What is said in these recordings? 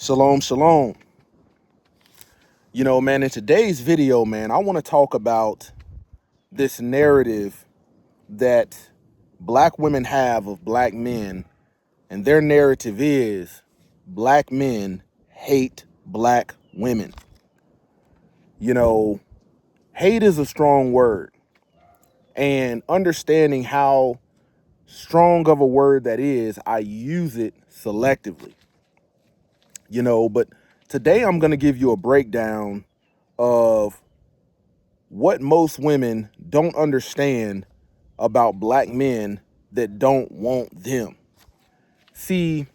Shalom, shalom. Man, in today's video, man, I want to talk about this narrative that black women have of black men, and their narrative is black men hate black women. Hate is a strong word, and understanding how strong of a word that is, I use it selectively. But today I'm going to give you a breakdown of what most women don't understand about black men that don't want them. See,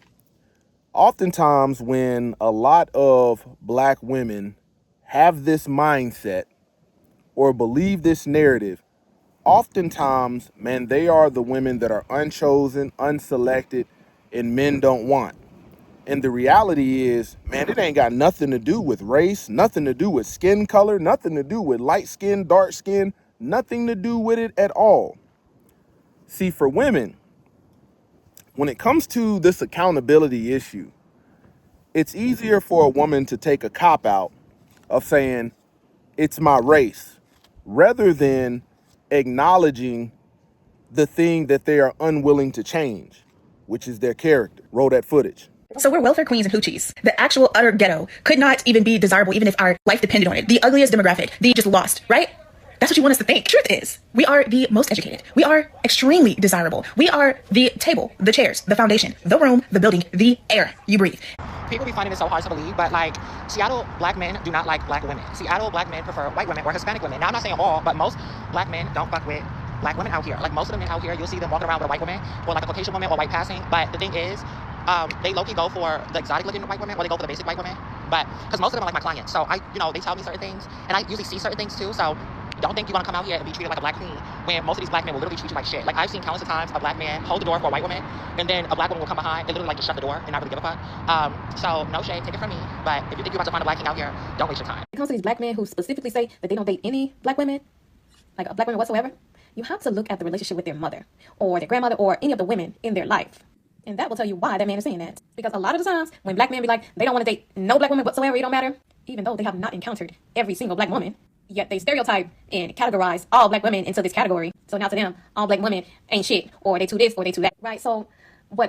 oftentimes when a lot of black women have this mindset or believe this narrative, oftentimes, man, they are the women that are unchosen, unselected, and men don't want. And the reality is, man, it ain't got nothing to do with race, nothing to do with skin color, nothing to do with light skin, dark skin, nothing to do with it at all. See, for women, when it comes to this accountability issue, it's easier for a woman to take a cop-out of saying, it's my race, rather than acknowledging the thing that they are unwilling to change, which is their character. Roll that footage. So we're welfare queens and hoochies. The actual utter ghetto could not even be desirable even if our life depended on it. The ugliest demographic, the just lost, right? That's what you want us to think. Truth is, we are the most educated. We are extremely desirable. We are the table, the chairs, the foundation, the room, the building, the air you breathe. People be finding it so hard to believe, but like Seattle black men do not like black women. Seattle black men prefer white women or Hispanic women. Now I'm not saying all, but most black men don't fuck with black women out here. Like most of the men out here, you'll see them walking around with a white woman or like a Caucasian woman or white passing. But the thing is, they low-key go for the exotic looking white women or they go for the basic white women. But because most of them are like my clients, so they tell me certain things, and I usually see certain things too. So don't think you want to come out here and be treated like a black queen when most of these black men will literally treat you like shit. Like I've seen countless of times a black man hold the door for a white woman, and then a black woman will come behind and literally like just shut the door and not really give a fuck. So no shade, take it from me. But if you think you're about to find a black king out here, don't waste your time. When it comes to these black men who specifically say that they don't date any black women, like a black women whatsoever, you have to look at the relationship with their mother or their grandmother or any of the women in their life. And that will tell you why that man is saying that. Because a lot of the times when black men be like, they don't want to date no black woman whatsoever, it don't matter, even though they have not encountered every single black woman, yet they stereotype and categorize all black women into this category. So now to them, all black women ain't shit, or they too this, or they too that, right? So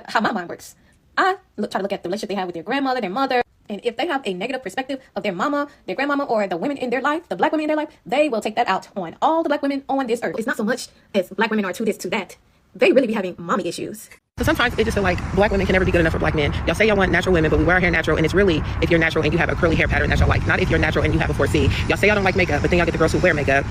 how my mind works, I try to look at the relationship they have with their grandmother, their mother, and if they have a negative perspective of their mama, their grandmama, or the women in their life, the black women in their life, they will take that out on all the black women on this earth. It's not so much as black women are to this, to that. They really be having mommy issues. So sometimes it just feel like black women can never be good enough for black men. Y'all say y'all want natural women, but we wear our hair natural, and it's really if you're natural and you have a curly hair pattern that y'all like, not if you're natural and you have a 4C. Y'all say y'all don't like makeup, but then y'all get the girls who wear makeup.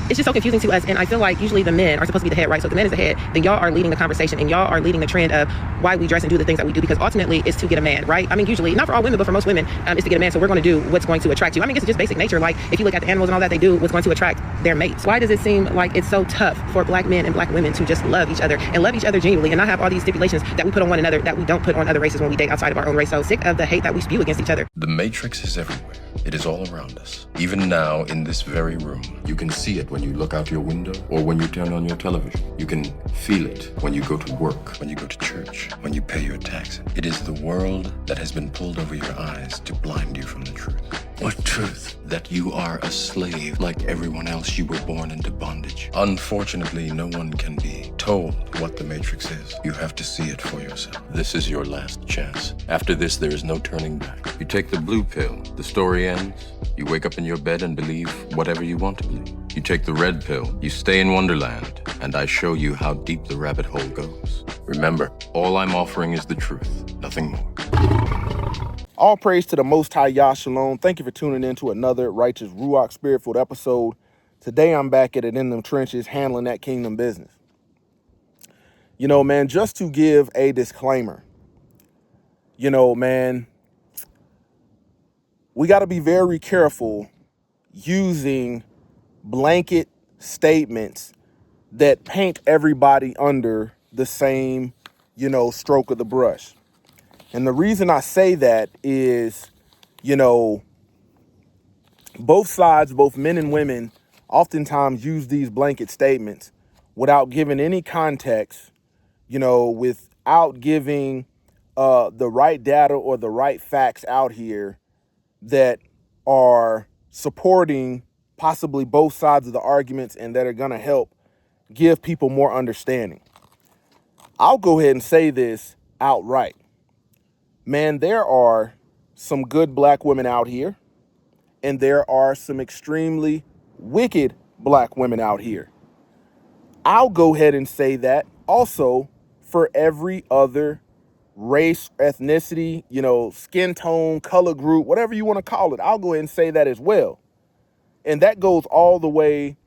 It's just so confusing to us, and I feel like usually the men are supposed to be the head, right? So if the man is the head, then y'all are leading the conversation, and y'all are leading the trend of why we dress and do the things that we do, because ultimately it's to get a man, right? I mean, usually, not for all women, but for most women, it's to get a man, so we're going to do what's going to attract you. I mean, it's just basic nature. Like, if you look at the animals and all that they do, what's going to attract their mates. Why does it seem like it's so tough for black men and black women to just love each other and love each other genuinely and not have all these stipulations that we put on one another that we don't put on other races when we date outside of our own race? So sick of the hate that we spew against each other. The Matrix is everywhere. It is all around us. Even now, in this very room. You can see it when you look out your window or when you turn on your television. You can feel it when you go to work, when you go to church, when you pay your taxes. It is the world that has been pulled over your eyes to blind you from the truth. What truth? That you are a slave like everyone else. You were born into bondage. Unfortunately, no one can be told what the Matrix is. You have to see it for yourself. This is your last chance. After this, there is no turning back. You take the blue pill. The story ends. You wake up in your bed and believe whatever you want to believe. You take the red pill. You stay in Wonderland, and I show you how deep the rabbit hole goes. Remember, all I'm offering is the truth, nothing more. All praise to the Most High Yah Shalom. Thank you for tuning in to another Righteous Ruach Spirit-filled episode. Today I'm back at it in them trenches, handling that kingdom business. Man, just to give a disclaimer, man, we got to be very careful using blanket statements that paint everybody under the same, stroke of the brush. And the reason I say that is, both sides, both men and women, oftentimes use these blanket statements without giving any context, without giving the right data or the right facts out here that are supporting possibly both sides of the arguments and that are going to help give people more understanding. I'll go ahead and say this outright. Man, there are some good black women out here, and there are some extremely wicked black women out here. I'll go ahead and say that also for every other race, ethnicity, skin tone, color group, whatever you want to call it. I'll go ahead and say that as well. And that goes all the way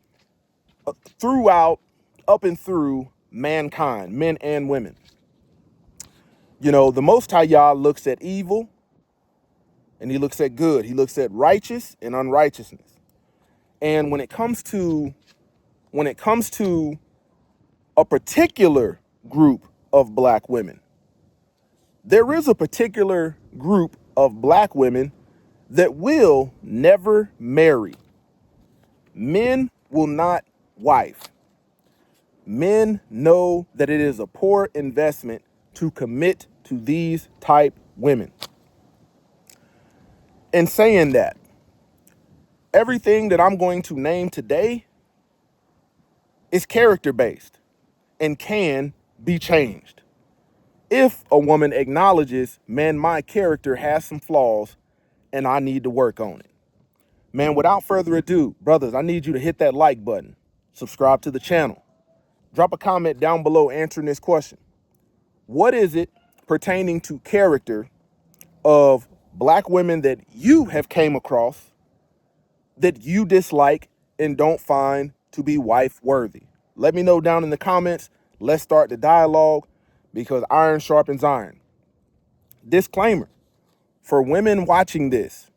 throughout, up and through mankind, men and women. The Most High Yah looks at evil and he looks at good. He looks at righteous and unrighteousness. And when it comes to a particular group of black women, there is a particular group of black women that will never marry. Men will not wife. Men know that it is a poor investment to commit to these type women. In saying that, everything that I'm going to name today is character-based and can be changed. If a woman acknowledges, man, my character has some flaws and I need to work on it. Man, without further ado, brothers, I need you to hit that like button, subscribe to the channel, drop a comment down below answering this question. What is it pertaining to character of black women that you have came across that you dislike and don't find to be wife worthy? Let me know down in the comments. Let's start the dialogue, because iron sharpens iron. Disclaimer for women watching this.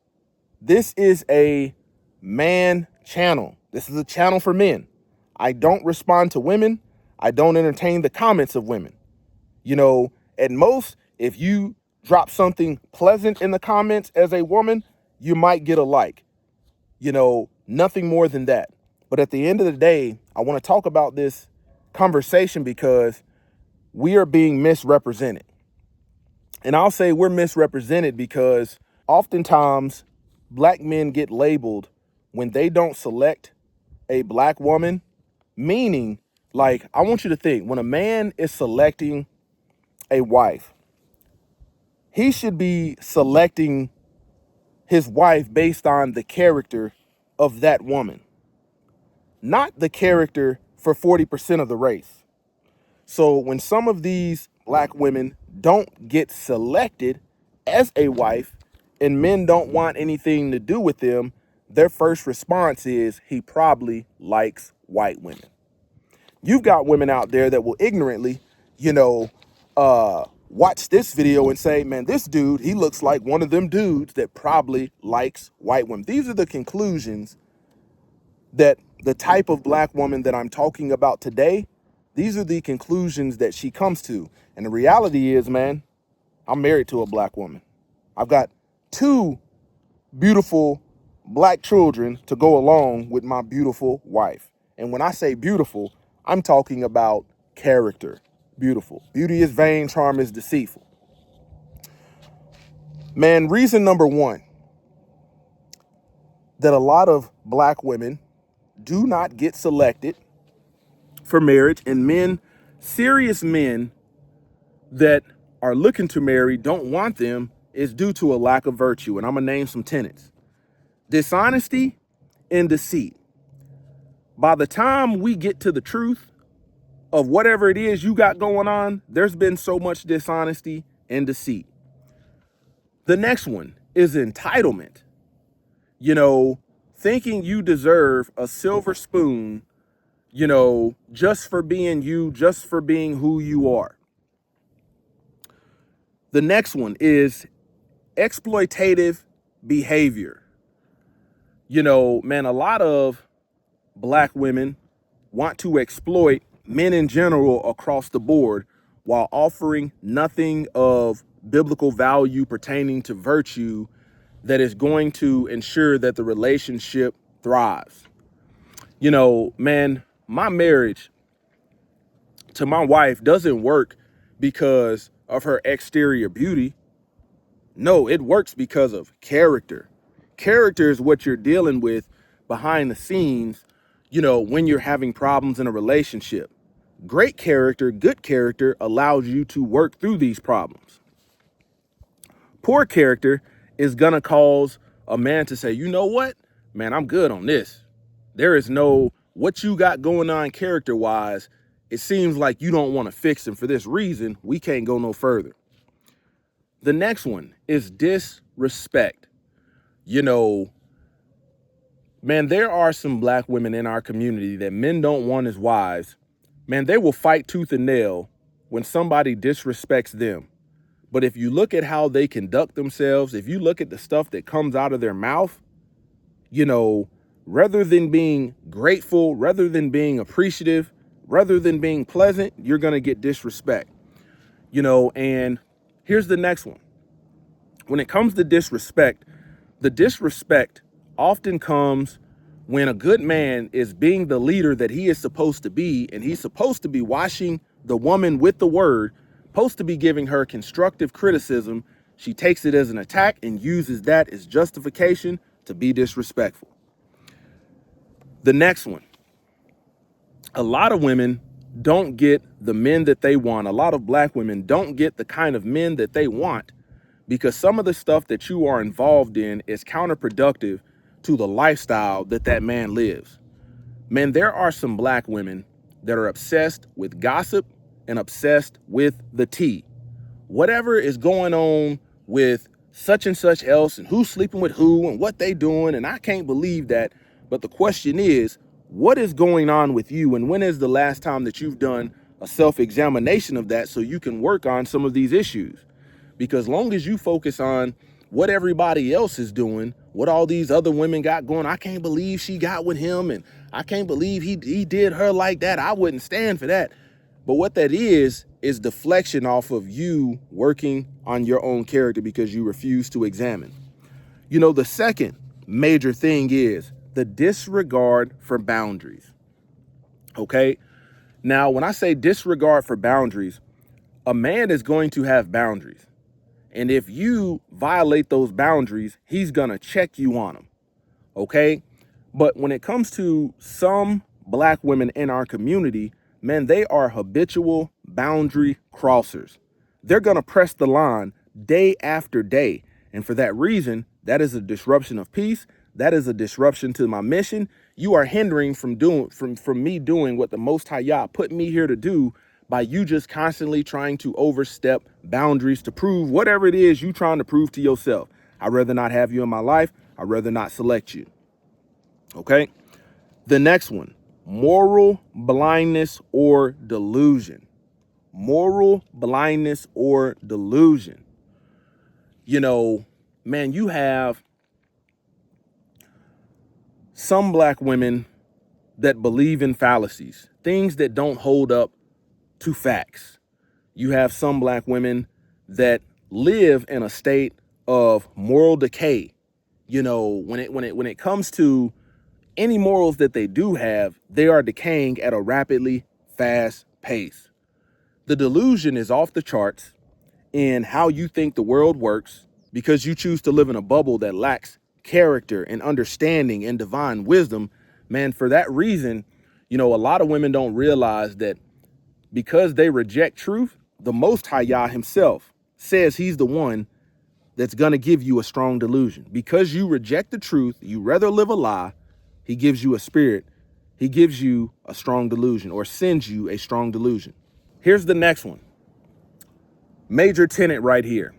This is a man channel. This is a channel for men. I don't respond to women. I don't entertain the comments of women. At most, if you drop something pleasant in the comments as a woman, you might get a like. Nothing more than that. But at the end of the day, I want to talk about this conversation because we are being misrepresented. And I'll say we're misrepresented because oftentimes black men get labeled when they don't select a black woman, meaning, like, I want you to think, when a man is selecting a wife, he should be selecting his wife based on the character of that woman, not the character for 40% of the race. So when some of these black women don't get selected as a wife and men don't want anything to do with them, their first response is he probably likes white women. You've got women out there that will ignorantly, watch this video and say, man, this dude, he looks like one of them dudes that probably likes white women. These are the conclusions that the type of black woman that I'm talking about today, these are the conclusions that she comes to. And the reality is, man, I'm married to a black woman. I've got 2 beautiful black children to go along with my beautiful wife. And when I say beautiful, I'm talking about character. Beautiful. Beauty is vain, charm is deceitful. Man, reason number 1 that a lot of black women do not get selected for marriage, and men, serious men that are looking to marry don't want them, is due to a lack of virtue. And I'm gonna name some tenets. Dishonesty and deceit. By the time we get to the truth of whatever it is you got going on, there's been so much dishonesty and deceit. The next one is entitlement. Thinking you deserve a silver spoon, just for being you, just for being who you are. The next one is exploitative behavior. Man, a lot of black women want to exploit men in general across the board while offering nothing of biblical value pertaining to virtue that is going to ensure that the relationship thrives. Man, my marriage to my wife doesn't work because of her exterior beauty. No, it works because of character. Character is what you're dealing with behind the scenes, when you're having problems in a relationship. Great character, good character allows you to work through these problems. Poor character is going to cause a man to say, you know what, man, I'm good on this. There is no, what you got going on character wise, it seems like you don't want to fix, and for this reason, we can't go no further. The next one is disrespect. Man, there are some black women in our community that men don't want as wives. Man, they will fight tooth and nail when somebody disrespects them. But if you look at how they conduct themselves, if you look at the stuff that comes out of their mouth, rather than being grateful, rather than being appreciative, rather than being pleasant, you're going to get disrespect. And here's the next one. When it comes to disrespect, the disrespect often comes when a good man is being the leader that he is supposed to be, and he's supposed to be washing the woman with the word, supposed to be giving her constructive criticism. She takes it as an attack and uses that as justification to be disrespectful. The next one. A lot of women don't get the men that they want. A lot of black women don't get the kind of men that they want because some of the stuff that you are involved in is counterproductive to the lifestyle that man lives. Man, there are some black women that are obsessed with gossip and obsessed with the tea. Whatever is going on with such and such else and who's sleeping with who and what they doing, and I can't believe that. But the question is, what is going on with you, and when is the last time that you've done a self-examination of that so you can work on some of these issues? Because long as you focus on what everybody else is doing, what all these other women got going, I can't believe she got with him, and I can't believe he did her like that. I wouldn't stand for that. But what that is deflection off of you working on your own character because you refuse to examine. The second major thing is the disregard for boundaries. Okay. Now, when I say disregard for boundaries, a man is going to have boundaries. And if you violate those boundaries, he's going to check you on them. Okay. But when it comes to some black women in our community, man, they are habitual boundary crossers. They're going to press the line day after day. And for that reason, that is a disruption of peace. That is a disruption to my mission. You are hindering from me doing what the Most High Yah put me here to do by you just constantly trying to overstep boundaries to prove whatever it is you trying to prove to yourself. I'd rather not have you in my life. I'd rather not select you. Okay. The next one, moral blindness or delusion. Moral blindness or delusion. Man, you have some black women that believe in fallacies, things that don't hold up to facts. You have some black women that live in a state of moral decay. When it comes to any morals that they do have, they are decaying at a rapidly fast pace. The delusion is off the charts in how you think the world works because you choose to live in a bubble that lacks character and understanding and divine wisdom. Man, for that reason, a lot of women don't realize that because they reject truth, the Most High Yah himself says he's the one that's going to give you a strong delusion. Because you reject the truth, you rather live a lie, he gives you a spirit. He gives you a strong delusion or sends you a strong delusion. Here's the next one. Major tenet right here.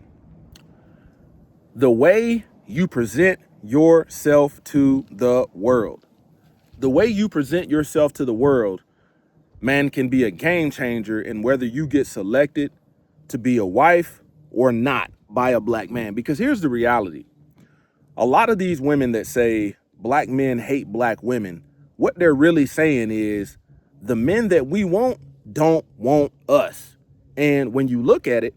The way you present yourself to the world. The way you present yourself to the world, man, can be a game changer in whether you get selected to be a wife or not by a black man. Because here's the reality. A lot of these women that say black men hate black women, what they're really saying is the men that we want don't want us. And when you look at it,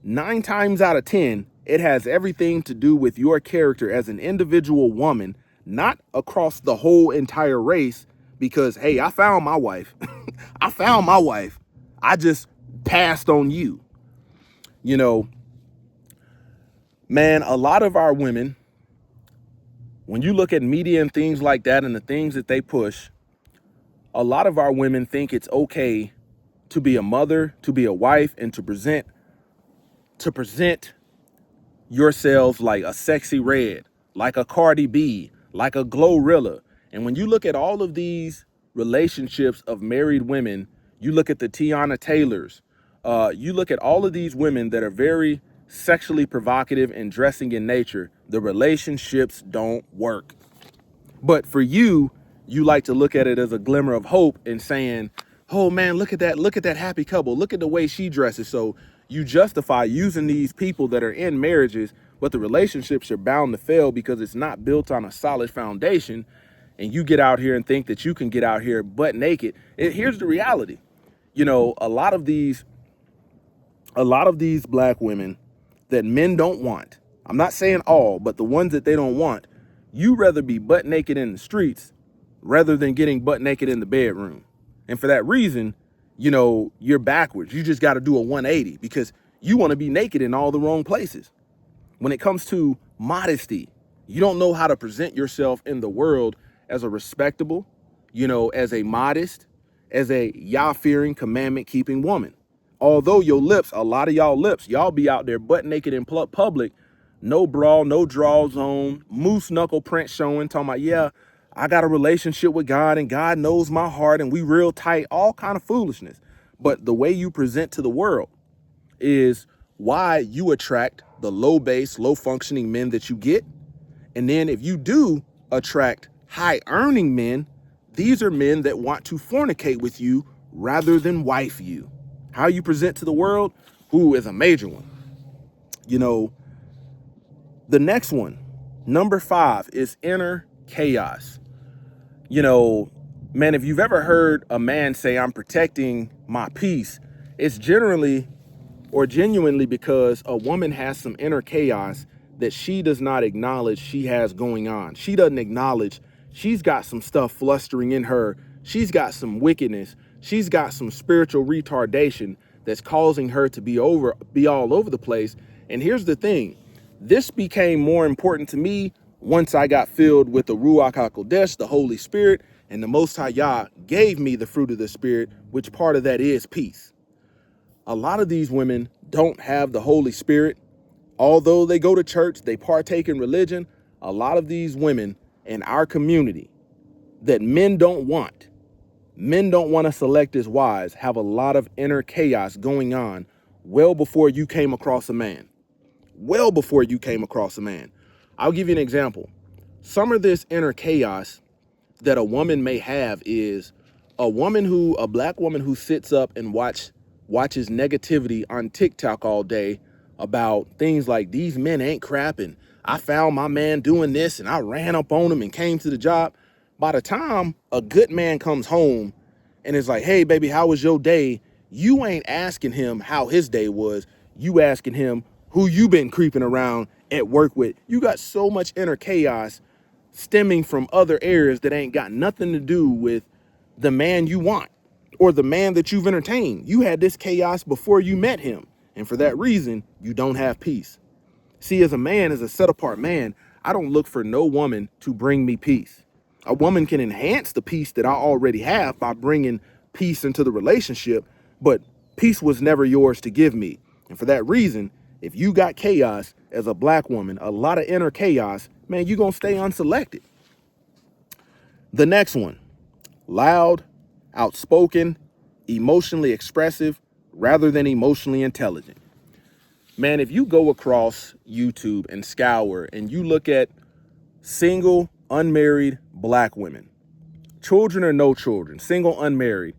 9 times out of 10, it has everything to do with your character as an individual woman, not across the whole entire race. Because, hey, I found my wife. I found my wife. I just passed on you. You know, man, a lot of our women, when you look at media and things like that and the things that they push, a lot of our women think it's okay to be a mother, to be a wife, and to present yourselves like a sexy red, like a Cardi B, like a Glorilla. And when you look at all of these relationships of married women, you look at the Tiana Taylors, you look at all of these women that are very sexually provocative and dressing in nature, the relationships don't work. But for you, you like to look at it as a glimmer of hope and saying, oh man, look at that happy couple. Look at the way she dresses. So you justify using these people that are in marriages, but the relationships are bound to fail because it's not built on a solid foundation. And you get out here and think that you can get out here butt naked. Here's the reality. You know, a lot of these black women that men don't want, I'm not saying all, but the ones that they don't want, you rather be butt naked in the streets rather than getting butt naked in the bedroom. And for that reason, you know, you're backwards. You just got to do a 180 because you want to be naked in all the wrong places. When it comes to modesty, you don't know how to present yourself in the world as a respectable, you know, as a modest, as a Yah-fearing, commandment-keeping woman. Although your lips, a lot of y'all be out there butt naked in public, no bra, no drawers on, moose knuckle print showing, talking about, yeah, I got a relationship with God and God knows my heart and we real tight, all kind of foolishness. But the way you present to the world is why you attract the low base, low functioning men that you get. And then if you do attract high earning men, these are men that want to fornicate with you rather than wife you. How you present to the world, who is a major one. You know, the next one, number 5, is inner chaos. You know, man, if you've ever heard a man say, I'm protecting my peace, it's generally or genuinely because a woman has some inner chaos that she does not acknowledge she has going on. She doesn't acknowledge she's got some stuff flustering in her. She's got some wickedness. She's got some spiritual retardation that's causing her to be all over the place. And here's the thing. This became more important to me once I got filled with the Ruach HaKodesh, the Holy Spirit, and the Most High Yah gave me the fruit of the Spirit, which part of that is peace. A lot of these women don't have the Holy Spirit. Although they go to church, they partake in religion, a lot of these women in our community that men don't want to select as wives, have a lot of inner chaos going on well before you came across a man. Well before you came across a man. I'll give you an example. Some of this inner chaos that a woman may have is a black woman who sits up and watches negativity on TikTok all day about things like these men ain't crap and I found my man doing this and I ran up on him and came to the job. By the time a good man comes home and is like, hey, baby, how was your day? You ain't asking him how his day was. You asking him who you been creeping around at work with. You got so much inner chaos stemming from other areas that ain't got nothing to do with the man you want or the man that you've entertained. You had this chaos before you met him. And for that reason, you don't have peace. See, as a man, as a set apart man, I don't look for no woman to bring me peace. A woman can enhance the peace that I already have by bringing peace into the relationship, but peace was never yours to give me. And for that reason, if you got chaos as a black woman, a lot of inner chaos, man, you're going to stay unselected. The next one, loud, outspoken, emotionally expressive, rather than emotionally intelligent. Man, if you go across YouTube and scour and you look at single, unmarried black women, children or no children, single, unmarried,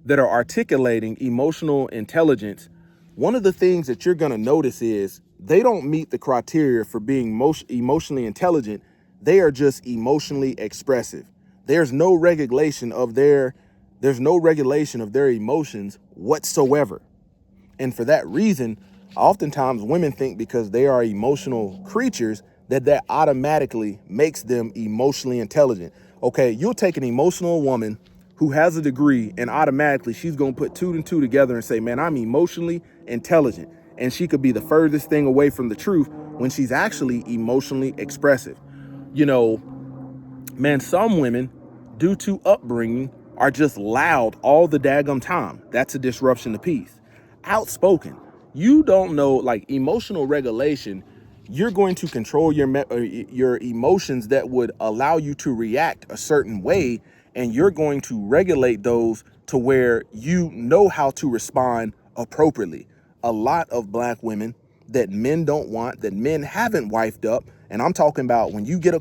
that are articulating emotional intelligence, one of the things that you're going to notice is they don't meet the criteria for being emotionally intelligent. They are just emotionally expressive. There's no regulation of their emotions whatsoever. And for that reason, oftentimes women think because they are emotional creatures that automatically makes them emotionally intelligent. Okay, you'll take an emotional woman who has a degree and automatically she's going to put 2 and 2 together and say, man, I'm emotionally intelligent. and she could be the furthest thing away from the truth when she's actually emotionally expressive. You know, man, some women, due to upbringing, are just loud all the daggum time. That's a disruption to peace. Outspoken. You don't know, like emotional regulation, you're going to control your emotions that would allow you to react a certain way, and you're going to regulate those to where you know how to respond appropriately. A lot of black women that men don't want, that men haven't wifed up, and I'm talking about when you get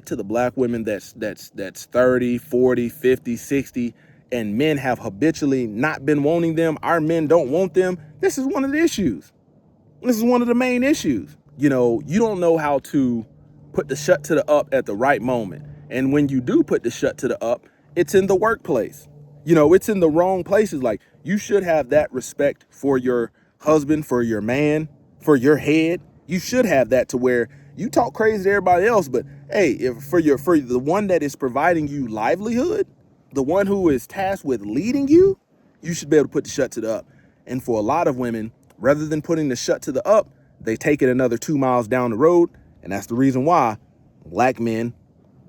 to the black women that's 30, 40, 50, 60, and men have habitually not been wanting them, our men don't want them, this is one of the issues. This is one of the main issues. You know, you don't know how to put the shut to the up at the right moment. And when you do put the shut to the up, it's in the workplace. You know, it's in the wrong places. Like, you should have that respect for your husband, for your man, for your head. You should have that to where you talk crazy to everybody else, but hey, if for the one that is providing you livelihood, the one who is tasked with leading you, you should be able to put the shut to the up. And for a lot of women, rather than putting the shut to the up, they take it another 2 miles down the road. And that's the reason why black men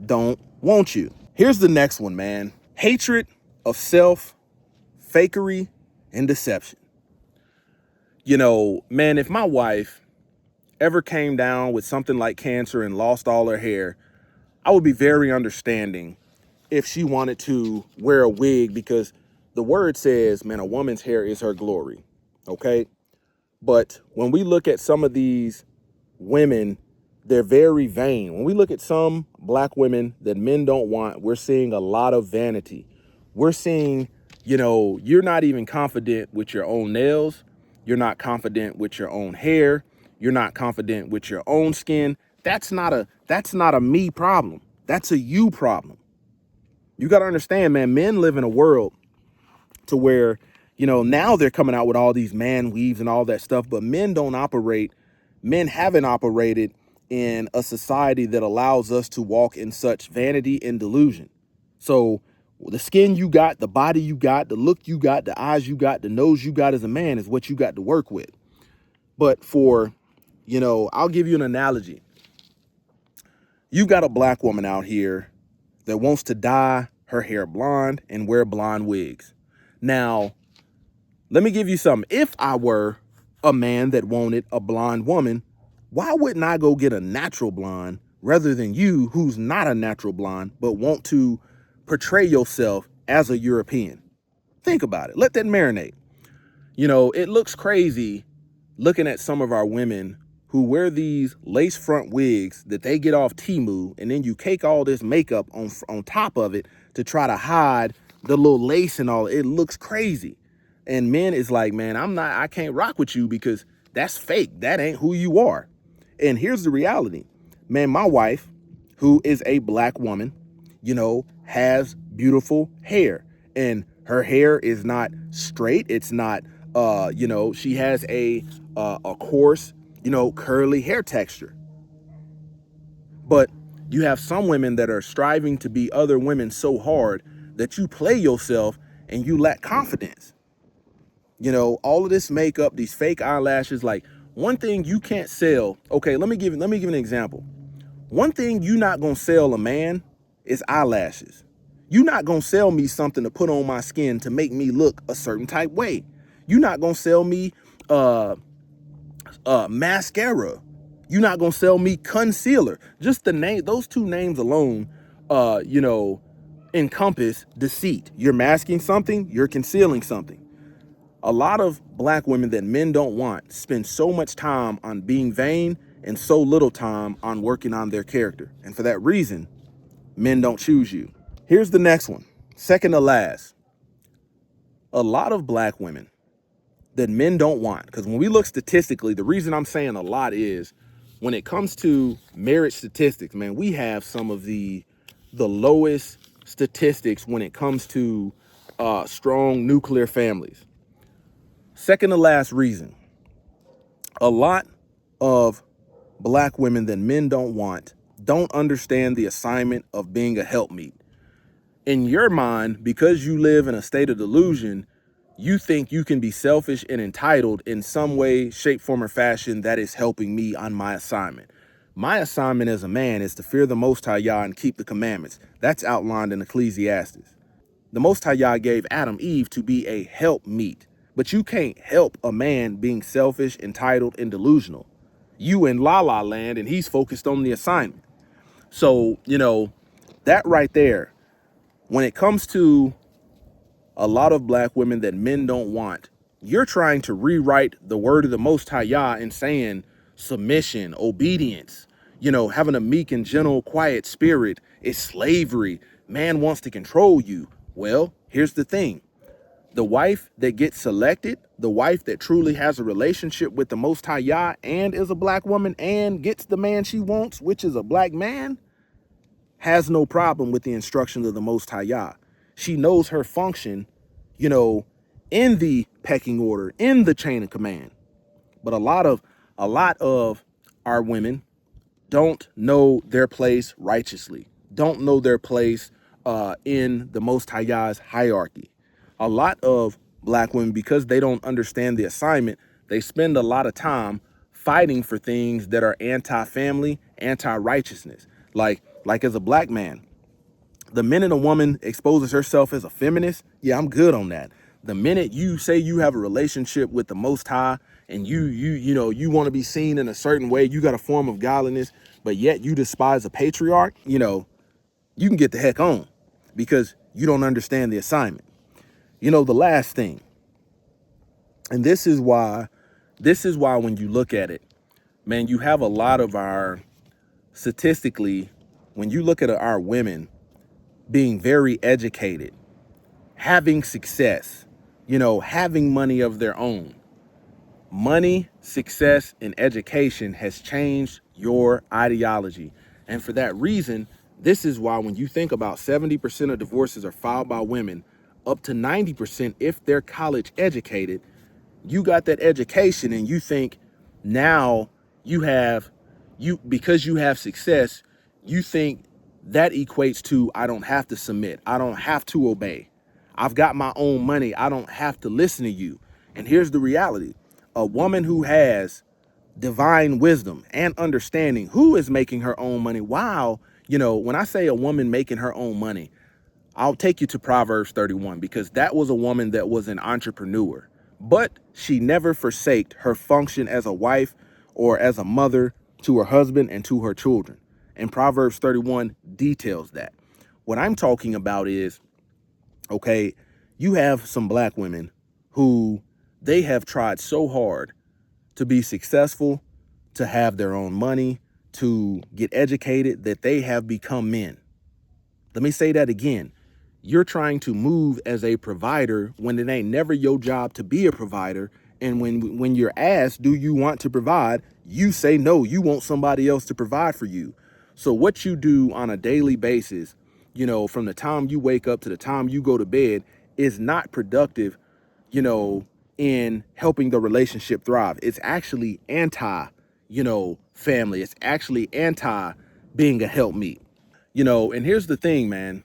don't want you. Here's the next one, man. Hatred of self, fakery, and deception. You know, man, if my wife ever came down with something like cancer and lost all her hair, I would be very understanding if she wanted to wear a wig, because the word says, man, a woman's hair is her glory. Okay. But when we look at some of these women, they're very vain. When we look at some black women that men don't want, we're seeing a lot of vanity. We're seeing, you know, you're not even confident with your own nails. You're not confident with your own hair. You're not confident with your own skin. That's not a me problem. That's a you problem. You got to understand, man, men live in a world to where, you know, now they're coming out with all these man weaves and all that stuff, but men haven't operated in a society that allows us to walk in such vanity and delusion. So the skin you got, the body you got, the look you got, the eyes you got, the nose you got as a man is what you got to work with. But for, you know, I'll give you an analogy. You got a black woman out here that wants to dye her hair blonde and wear blonde wigs. Now, let me give you something. If I were a man that wanted a blonde woman, why wouldn't I go get a natural blonde rather than you, who's not a natural blonde, but want to portray yourself as a European? Think about it. Let that marinate. You know, it looks crazy looking at some of our women who wear these lace front wigs that they get off Temu, and then you cake all this makeup on top of it to try to hide the little lace and all. It looks crazy. And men is like, man, I can't rock with you because that's fake. That ain't who you are. And here's the reality. Man, my wife, who is a black woman, you know, has beautiful hair, and her hair is not straight. It's not, you know, she has a coarse, you know, curly hair texture. But you have some women that are striving to be other women so hard that you play yourself and you lack confidence. You know, all of this makeup, these fake eyelashes, like one thing you can't sell. Okay, let me give an example. One thing you're not going to sell a man is eyelashes. You're not going to sell me something to put on my skin to make me look a certain type way. You're not going to sell me mascara. You're not going to sell me concealer. Just the name, those two names alone, you know, encompass deceit. You're masking something, you're concealing something. A lot of black women that men don't want spend so much time on being vain and so little time on working on their character. And for that reason, men don't choose you. Here's the next one. Second to last. A lot of black women that men don't want, because when we look statistically, the reason I'm saying a lot is when it comes to marriage statistics, man, we have some of the lowest statistics when it comes to strong nuclear families. Second to last reason, a lot of black women that men don't want don't understand the assignment of being a helpmeet. In your mind, because you live in a state of delusion, you think you can be selfish and entitled in some way, shape, form, or fashion that is helping me on my assignment. My assignment as a man is to fear the Most High Yah and keep the commandments. That's outlined in Ecclesiastes. The Most High Yah gave Adam Eve to be a helpmeet, but you can't help a man being selfish, entitled, and delusional. You in La La Land and he's focused on the assignment. So, that right there, when it comes to a lot of black women that men don't want, you're trying to rewrite the word of the Most High Yah and saying submission, obedience, having a meek and gentle, quiet spirit is slavery. Man wants to control you. Well, here's the thing. The wife that gets selected, the wife that truly has a relationship with the Most High Yah and is a black woman and gets the man she wants, which is a black man, has no problem with the instructions of the Most High Yah. She knows her function, in the pecking order, in the chain of command. But a lot of our women don't know their place righteously, don't know their place in the Most High Yah's hierarchy. A lot of black women, because they don't understand the assignment, they spend a lot of time fighting for things that are anti-family, anti-righteousness. Like as a black man, the minute a woman exposes herself as a feminist, yeah, I'm good on that. The minute you say you have a relationship with the Most High and you want to be seen in a certain way, you got a form of godliness, but yet you despise a patriarch, you can get the heck on because you don't understand the assignment. The last thing, and this is why when you look at it, man, you have a lot of our, statistically, when you look at our women being very educated, having success, having money of their own. Money, success, and education has changed your ideology. And for that reason, this is why when you think about 70% of divorces are filed by women, up to 90% if they're college educated, you got that education and you think now because you have success, you think that equates to, I don't have to submit. I don't have to obey. I've got my own money. I don't have to listen to you. And here's the reality. A woman who has divine wisdom and understanding, who is making her own money. Wow. When I say a woman making her own money, I'll take you to Proverbs 31, because that was a woman that was an entrepreneur, but she never forsaked her function as a wife or as a mother to her husband and to her children. And Proverbs 31 details that. What I'm talking about is, okay, you have some black women who they have tried so hard to be successful, to have their own money, to get educated, that they have become men. Let me say that again. You're trying to move as a provider when it ain't never your job to be a provider. And when you're asked, do you want to provide? You say no, you want somebody else to provide for you. So what you do on a daily basis, from the time you wake up to the time you go to bed, is not productive, in helping the relationship thrive. It's actually family. It's actually anti being a helpmeet. And here's the thing, man.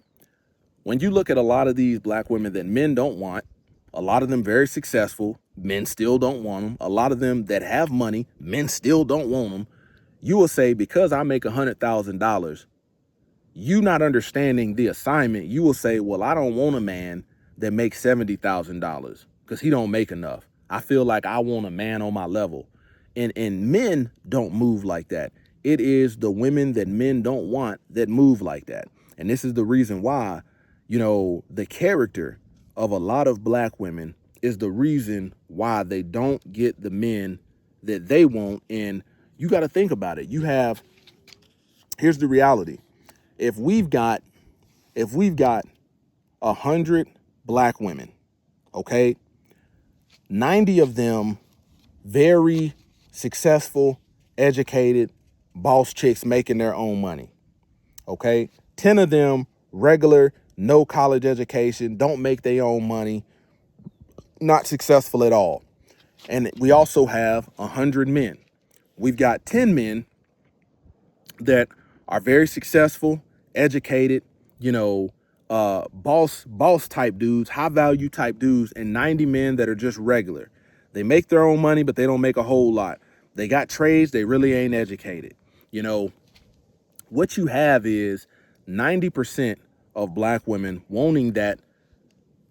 When you look at a lot of these black women that men don't want, a lot of them very successful, men still don't want them. A lot of them that have money, men still don't want them. You will say, because I make $100,000, you not understanding the assignment, you will say, well, I don't want a man that makes $70,000 because he don't make enough. I feel like I want a man on my level. And men don't move like that. It is the women that men don't want that move like that. And this is the reason why, the character of a lot of black women is the reason why they don't get the men that they want. And you got to think about it. Here's the reality. If we've got 100 black women, okay, 90 of them very successful, educated, boss chicks making their own money, okay? 10 of them regular, no college education, don't make their own money, not successful at all. And we also have 100 men. We've got 10 men that are very successful, educated, boss type dudes, high value type dudes, and 90 men that are just regular. They make their own money, but they don't make a whole lot. They got trades, they really ain't educated. You know, what you have is 90% of black women wanting that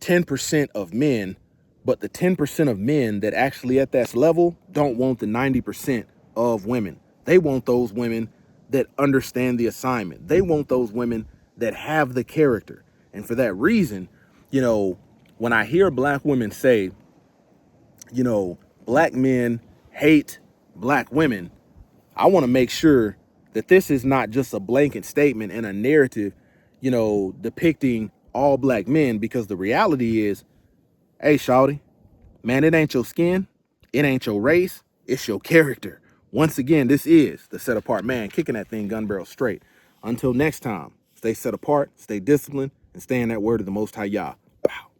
10% of men, but the 10% of men that actually at that level don't want the 90% of women. They want those women that understand the assignment. They want those women that have the character. And for that reason, you know, when I hear black women say, you know, black men hate black women, I want to make sure that this is not just a blanket statement and a narrative, you know, depicting all black men, because the reality is, hey, shawty, man, it ain't your skin, it ain't your race, it's your character. Once again, this is the Set Apart Man, kicking that thing gun barrel straight. Until next time, stay set apart, stay disciplined, and stay in that word of the Most High Yah.